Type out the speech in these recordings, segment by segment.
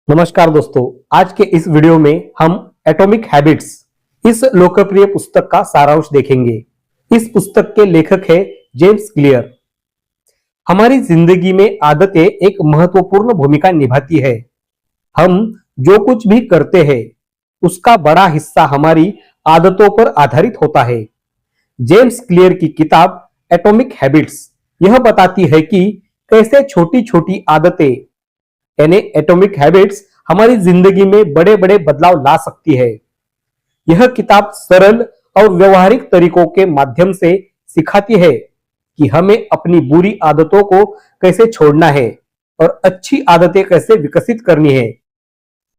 नमस्कार दोस्तों, आज के इस वीडियो में हम एटॉमिक हैबिट्स इस लोकप्रिय पुस्तक का सारांश देखेंगे। इस पुस्तक के लेखक है जेम्स क्लियर। हमारी जिंदगी में आदतें एक महत्वपूर्ण भूमिका निभाती है। हम जो कुछ भी करते हैं उसका बड़ा हिस्सा हमारी आदतों पर आधारित होता है। जेम्स क्लियर की किताब एटॉमिक हैबिट्स यह बताती है कि कैसे छोटी छोटी आदतें यानी एटॉमिक हैबिट्स हमारी जिंदगी में बड़े बड़े बदलाव ला सकती है। यह किताब सरल और व्यवहारिक तरीकों के माध्यम से सिखाती है कि हमें अपनी बुरी आदतों को कैसे छोड़ना है और अच्छी आदतें कैसे विकसित करनी है।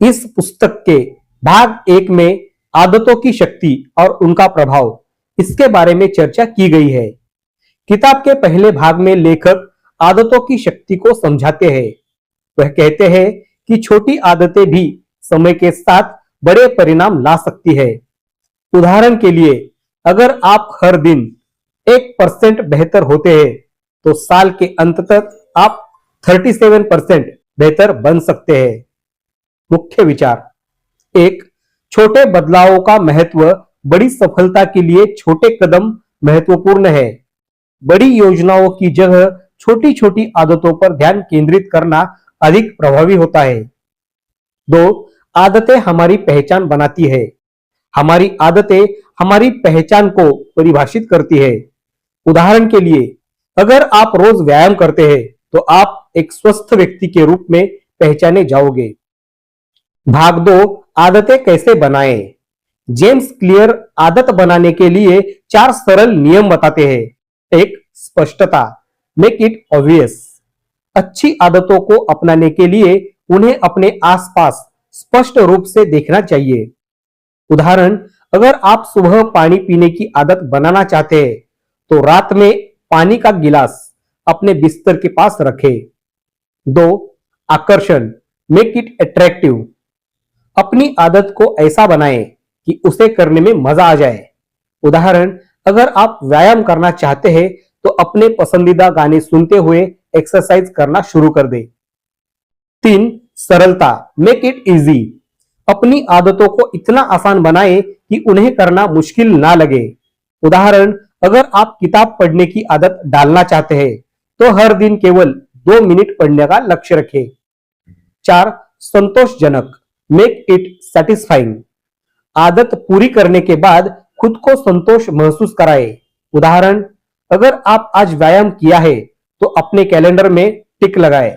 इस पुस्तक के भाग 1 में आदतों की शक्ति और उनका प्रभाव इसके बारे में चर्चा की गई है। किताब के पहले भाग में लेखक आदतों की शक्ति को समझाते हैं। वह कहते हैं कि छोटी आदतें भी समय के साथ बड़े परिणाम ला सकती है। उदाहरण के लिए, अगर आप हर दिन 1% बेहतर होते हैं तो साल के अंत तक आप 37% बेहतर बन सकते हैं। मुख्य विचार: 1. छोटे बदलावों का महत्व। बड़ी सफलता के लिए छोटे कदम महत्वपूर्ण है। बड़ी योजनाओं की जगह छोटी छोटी आदतों पर ध्यान केंद्रित करना अधिक प्रभावी होता है। 2. आदतें हमारी पहचान बनाती है। हमारी आदतें हमारी पहचान को परिभाषित करती है। उदाहरण के लिए, अगर आप रोज व्यायाम करते हैं तो आप एक स्वस्थ व्यक्ति के रूप में पहचाने जाओगे। भाग 2, आदतें कैसे बनाएं। जेम्स क्लियर आदत बनाने के लिए 4 सरल नियम बताते हैं। 1. स्पष्टता, मेक इट ऑब्वियस। अच्छी आदतों को अपनाने के लिए उन्हें अपने आसपास स्पष्ट रूप से देखना चाहिए। उदाहरण, अगर आप सुबह पानी पीने की आदत बनाना चाहते हैं तो रात में पानी का गिलास अपने बिस्तर के पास रखें। 2. आकर्षण, मेक इट अट्रैक्टिव। अपनी आदत को ऐसा बनाएं कि उसे करने में मजा आ जाए। उदाहरण, अगर आप व्यायाम करना चाहते हैं तो अपने पसंदीदा गाने सुनते हुए एक्सरसाइज करना शुरू कर दे। 3. सरलता, मेक इट इजी। अपनी आदतों को इतना आसान बनाएं कि उन्हें करना मुश्किल ना लगे। उदाहरण, अगर आप किताब पढ़ने की आदत डालना चाहते हैं तो हर दिन केवल 2 मिनट पढ़ने का लक्ष्य रखें। 4. संतोषजनक, मेक इट सेटिस्फाइंग। आदत पूरी करने के बाद खुद को संतोष महसूस कराएं। उदाहरण, अगर आप आज व्यायाम किया है तो अपने कैलेंडर में टिक लगाएं।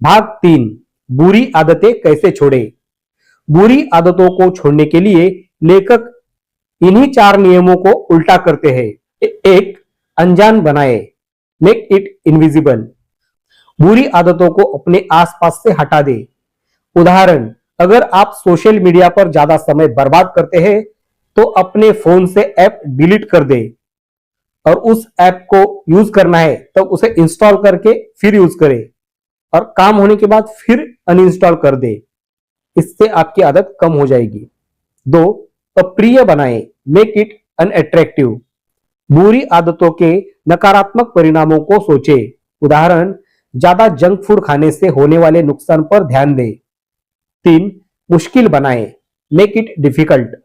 भाग 3, बुरी आदतें कैसे छोड़ें। बुरी आदतों को छोड़ने के लिए लेखक इन्हीं 4 नियमों को उल्टा करते हैं। 1. अनजान बनाएं, मेक इट इनविजिबल। बुरी आदतों को अपने आसपास से हटा दे। उदाहरण, अगर आप सोशल मीडिया पर ज्यादा समय बर्बाद करते हैं तो अपने फोन से ऐप डिलीट कर दे और उस ऐप को यूज करना है तो उसे इंस्टॉल करके फिर यूज करें और काम होने के बाद फिर अनइंस्टॉल कर दे। इससे आपकी आदत कम हो जाएगी। 2. अप्रिय बनाएं, मेक इट अनअट्रैक्टिव। बुरी आदतों के नकारात्मक परिणामों को सोचें। उदाहरण, ज्यादा जंक फूड खाने से होने वाले नुकसान पर ध्यान दें। 3. मुश्किल बनाएं, मेक इट डिफिकल्ट।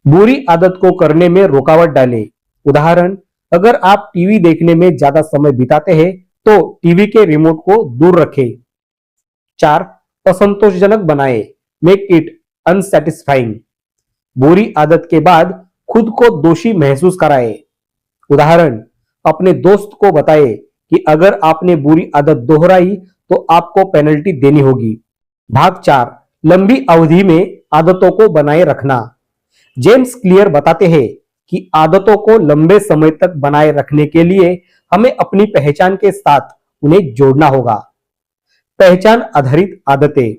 बुरी आदत को करने में रुकावट डालें। उदाहरण, अगर आप टीवी देखने में ज्यादा समय बिताते हैं तो टीवी के रिमोट को दूर रखें। 4. असंतोषजनक बनाएं, मेक इट अनसेटिस्फाइंग। बुरी आदत के बाद खुद को दोषी महसूस कराएं। उदाहरण, अपने दोस्त को बताएं कि अगर आपने बुरी आदत दोहराई तो आपको पेनल्टी देनी होगी। भाग 4, लंबी अवधि में आदतों को बनाए रखना। जेम्स क्लियर बताते हैं कि आदतों को लंबे समय तक बनाए रखने के लिए हमें अपनी पहचान के साथ उन्हें जोड़ना होगा। पहचान आधारित आदतें,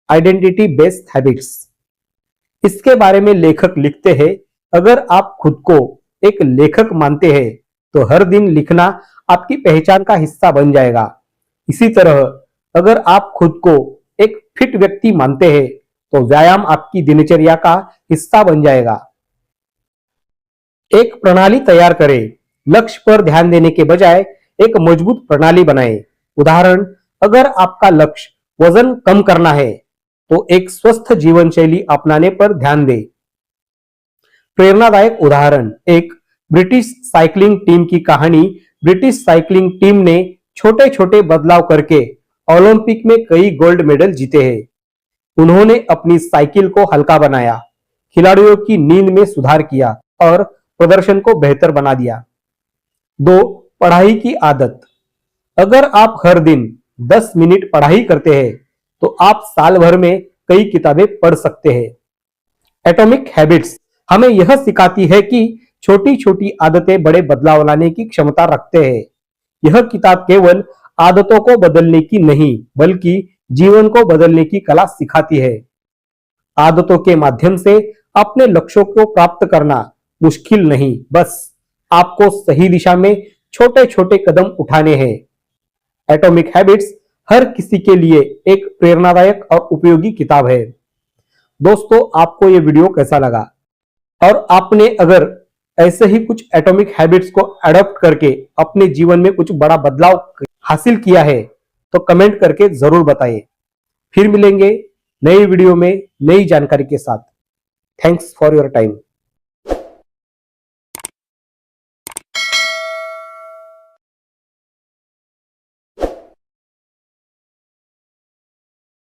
आइडेंटिटी बेस्ड हैबिट्स। इसके बारे में लेखक लिखते हैं, अगर आप खुद को एक लेखक मानते हैं तो हर दिन लिखना आपकी पहचान का हिस्सा बन जाएगा। इसी तरह अगर आप खुद को एक फिट व्यक्ति मानते हैं तो व्यायाम आपकी दिनचर्या का हिस्सा बन जाएगा। एक प्रणाली तैयार करें। लक्ष्य पर ध्यान देने के बजाय एक मजबूत प्रणाली बनाएं। उदाहरण, अगर आपका लक्ष्य वजन कम करना है तो एक स्वस्थ जीवन शैली अपनाने पर ध्यान दें। प्रेरणादायक उदाहरण, एक ब्रिटिश साइकिलिंग टीम की कहानी। ब्रिटिश साइकिलिंग टीम ने छोटे छोटे बदलाव करके ओलंपिक में कई गोल्ड मेडल जीते हैं। उन्होंने अपनी साइकिल को हल्का बनाया, खिलाड़ियों की नींद में सुधार किया और प्रदर्शन को बेहतर बना दिया। 2. पढ़ाई की आदत। अगर आप हर दिन 10 मिनट पढ़ाई करते हैं तो आप साल भर में कई किताबें पढ़ सकते हैं। एटॉमिक हैबिट्स हमें यह सिखाती है कि छोटी छोटी आदतें बड़े बदलाव लाने की क्षमता रखते हैं। यह किताब केवल आदतों को बदलने की नहीं बल्कि जीवन को बदलने की कला सिखाती है। आदतों के माध्यम से अपने लक्ष्यों को प्राप्त करना मुश्किल नहीं, बस आपको सही दिशा में छोटे छोटे कदम उठाने हैं। एटॉमिक हैबिट्स हर किसी के लिए एक प्रेरणादायक और उपयोगी किताब है। दोस्तों, आपको ये वीडियो कैसा लगा और आपने अगर ऐसे ही कुछ एटॉमिक हैबिट्स को अडॉप्ट करके अपने जीवन में कुछ बड़ा बदलाव हासिल किया है तो कमेंट करके जरूर बताइए। फिर मिलेंगे नई वीडियो में नई जानकारी के साथ। Thanks for your time.